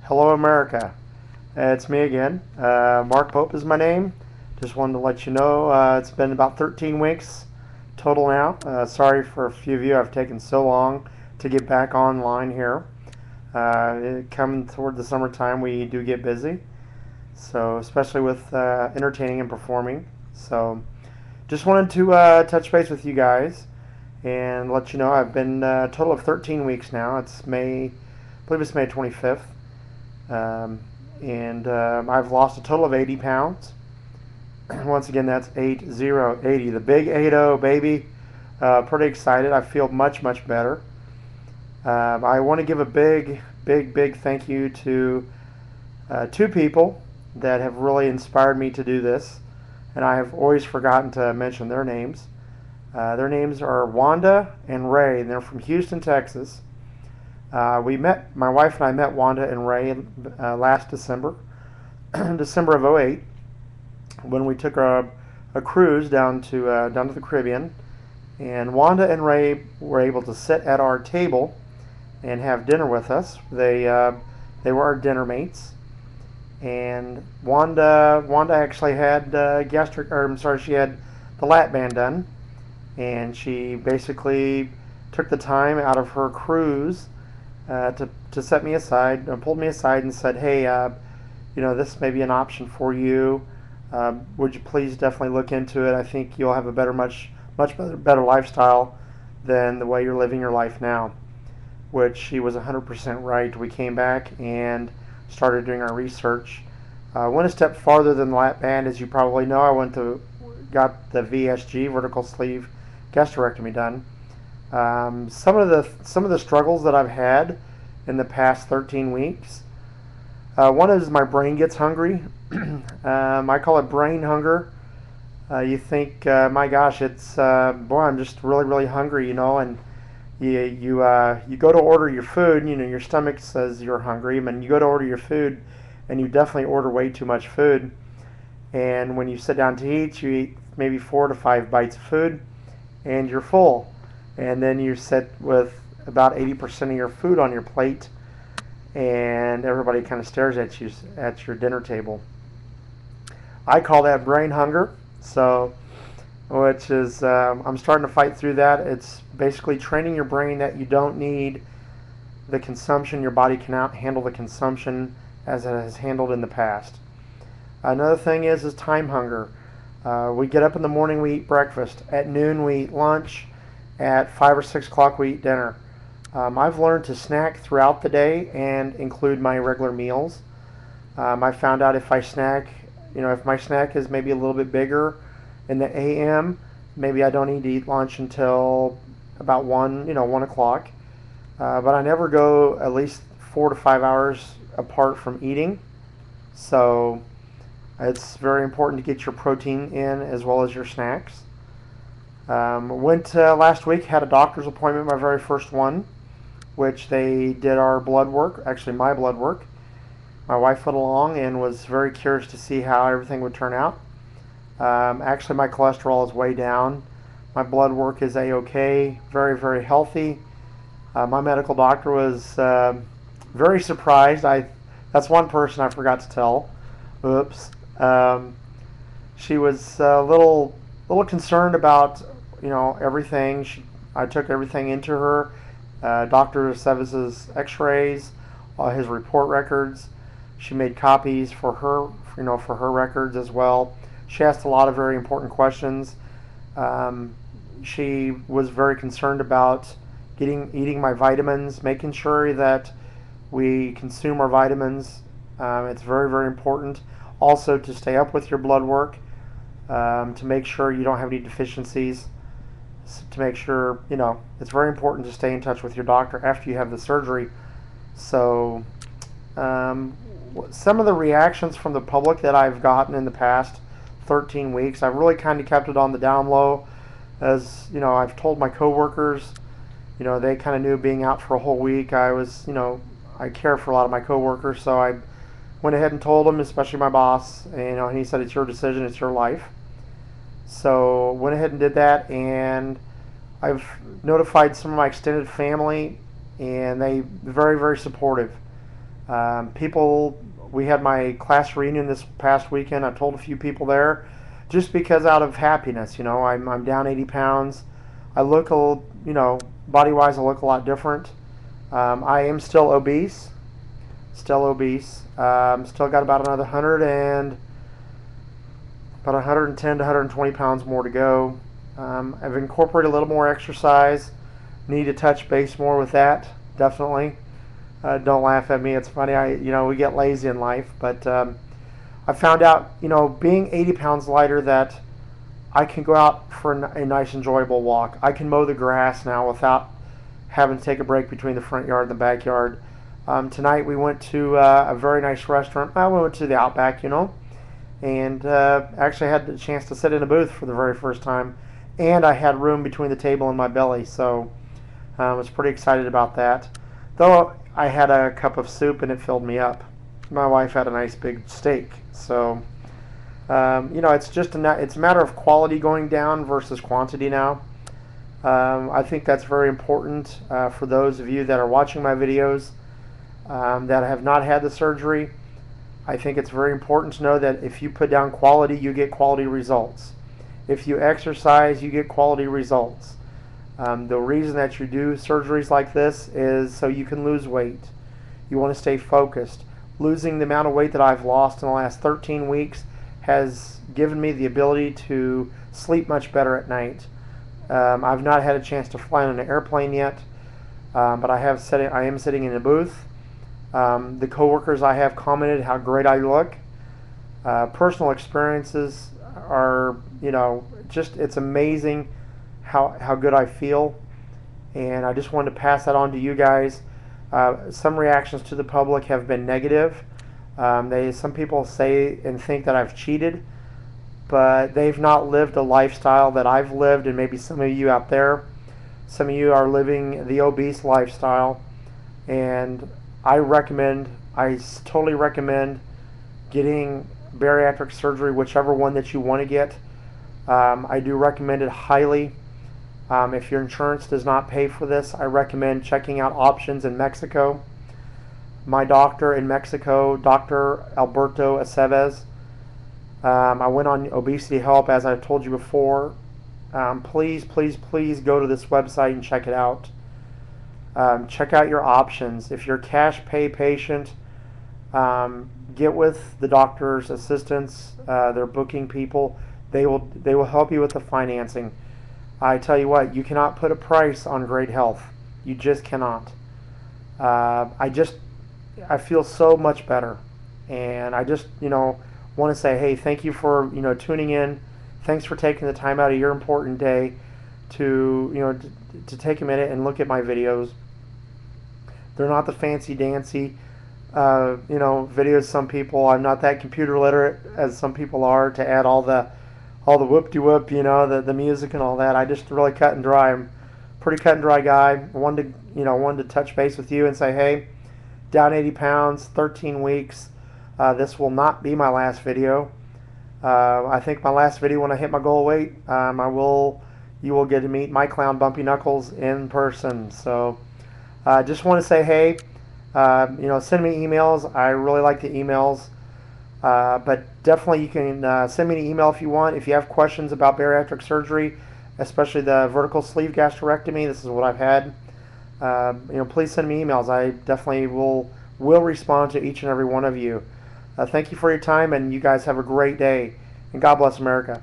Hello, America. It's me again. Mark Pope is my name. Just wanted to let you know it's been about 13 weeks total now. Sorry for a few of you. I've taken so long to get back online here. Coming toward the summertime, we do get busy. So, especially with entertaining and performing. So, just wanted to touch base with you guys and let you know I've been a total of 13 weeks now. It's May, I believe it's May 25th. And I've lost a total of 80 pounds. Once again, that's 80, the big 80, baby. Pretty excited. I feel much better. I want to give a big thank you to two people that have really inspired me to do this, and I have always forgotten to mention their names. Their names are Wanda and Ray, and they're from Houston, Texas. My wife and I met Wanda and Ray last December, December of '08, when we took a cruise down to the Caribbean, and Wanda and Ray were able to sit at our table and have dinner with us. They were our dinner mates, and Wanda actually had she had the lap band done, and she basically took the time out of her cruise to set me aside, pulled me aside and said, "Hey, this may be an option for you. Would you please definitely look into it? I think you'll have a much better lifestyle than the way you're living your life now." Which she was 100% right. We came back and started doing our research. Went a step farther than the lap band, as you probably know. I got the VSG, vertical sleeve gastrectomy done. Some of the struggles that I've had in the past 13 weeks. One is my brain gets hungry. I call it brain hunger. You think, my gosh, it's boy, I'm just really hungry, and you go to order your food. Your stomach says you're hungry, and you go to order your food, and you definitely order way too much food. And when you sit down to eat, you eat maybe 4 to 5 bites of food, and you're full. And then you sit with about 80% of your food on your plate, and everybody kind of stares at you at your dinner table. I call that brain hunger. Which is I'm starting to fight through that. It's basically training your brain that you don't need the consumption. Your body cannot handle the consumption as it has handled in the past. Another thing is time hunger. We get up in the morning, we eat breakfast. At noon, we eat lunch. At 5 or 6 o'clock, we eat dinner. I've learned to snack throughout the day and include my regular meals. I found out if I snack, if my snack is maybe a little bit bigger in the AM, maybe I don't need to eat lunch until about 1 o'clock. But I never go at least 4 to 5 hours apart from eating. So it's very important to get your protein in as well as your snacks. Went last week, had a doctor's appointment, my very first one, which they did our blood work, actually my blood work. My wife went along and was very curious to see how everything would turn out. Actually, my cholesterol is way down. My blood work is A-OK, very healthy. My medical doctor was very surprised. That's one person I forgot to tell. Oops. She was a little concerned about everything. I took everything into her. Dr. Sevis's X-rays, his report records. She made copies for her, for her records as well. She asked a lot of very important questions. She was very concerned about eating my vitamins, making sure that we consume our vitamins. It's very important. Also to stay up with your blood work, to make sure you don't have any deficiencies. To make sure, it's very important to stay in touch with your doctor after you have the surgery. So, some of the reactions from the public that I've gotten in the past 13 weeks, I've really kind of kept it on the down low. As I've told my coworkers, they kind of knew being out for a whole week. I care for a lot of my coworkers, so I went ahead and told them, especially my boss, and he said, "It's your decision, it's your life." So went ahead and did that, and I've notified some of my extended family, and they very supportive. We had my class reunion this past weekend. I told a few people there, just because out of happiness. I'm down 80 pounds. I look a little, body-wise, I look a lot different. I am still obese. Still obese. Still got about another 110 to 120 pounds more to go. I've incorporated a little more exercise. Need to touch base more with that, definitely. Don't laugh at me. It's funny. We get lazy in life, but I found out, being 80 pounds lighter, that I can go out for a nice, enjoyable walk. I can mow the grass now without having to take a break between the front yard and the backyard. Tonight we went to a very nice restaurant. We went to the Outback, and actually had the chance to sit in a booth for the very first time, and I had room between the table and my belly, so I was pretty excited about that. Though I had a cup of soup and it filled me up. My wife had a nice big steak, so it's a matter of quality going down versus quantity now. I think that's very important for those of you that are watching my videos that have not had the surgery. I think it's very important to know that if you put down quality, you get quality results. If you exercise, you get quality results. The reason that you do surgeries like this is so you can lose weight. You want to stay focused. Losing the amount of weight that I've lost in the last 13 weeks has given me the ability to sleep much better at night. I've not had a chance to fly on an airplane yet, but I am sitting in a booth. The coworkers I have commented how great I look. Personal experiences are, it's amazing how good I feel, and I just wanted to pass that on to you guys. Some reactions to the public have been negative. Some people say and think that I've cheated, but they've not lived a lifestyle that I've lived, and maybe some of you out there, some of you are living the obese lifestyle, and I totally recommend getting bariatric surgery, whichever one that you want to get. I do recommend it highly. If your insurance does not pay for this, I recommend checking out options in Mexico. My doctor in Mexico, Dr. Alberto Aceves, I went on Obesity Help, as I told you before. Please, please, please go to this website and check it out. Check out your options. If you're a cash pay patient, get with the doctor's assistants, their booking people. They will help you with the financing. I tell you what, you cannot put a price on great health. You just cannot. I feel so much better, and I just want to say, hey, thank you for tuning in. Thanks for taking the time out of your important day to to take a minute and look at my videos. They're not the fancy dancy videos. Some people, I'm not that computer literate as some people are to add all the whoop-de-whoop, the music and all that. I just really cut and dry. I'm a pretty cut and dry guy. I wanted to touch base with you and say, hey, down 80 pounds, 13 weeks. This will not be my last video. I think my last video, when I hit my goal weight, you will get to meet my clown Bumpy Knuckles in person. So just want to say, hey, send me emails. I really like the emails. But definitely you can send me an email if you want. If you have questions about bariatric surgery, especially the vertical sleeve gastrectomy, this is what I've had. Please send me emails. I definitely will respond to each and every one of you. Thank you for your time, and you guys have a great day. And God bless America.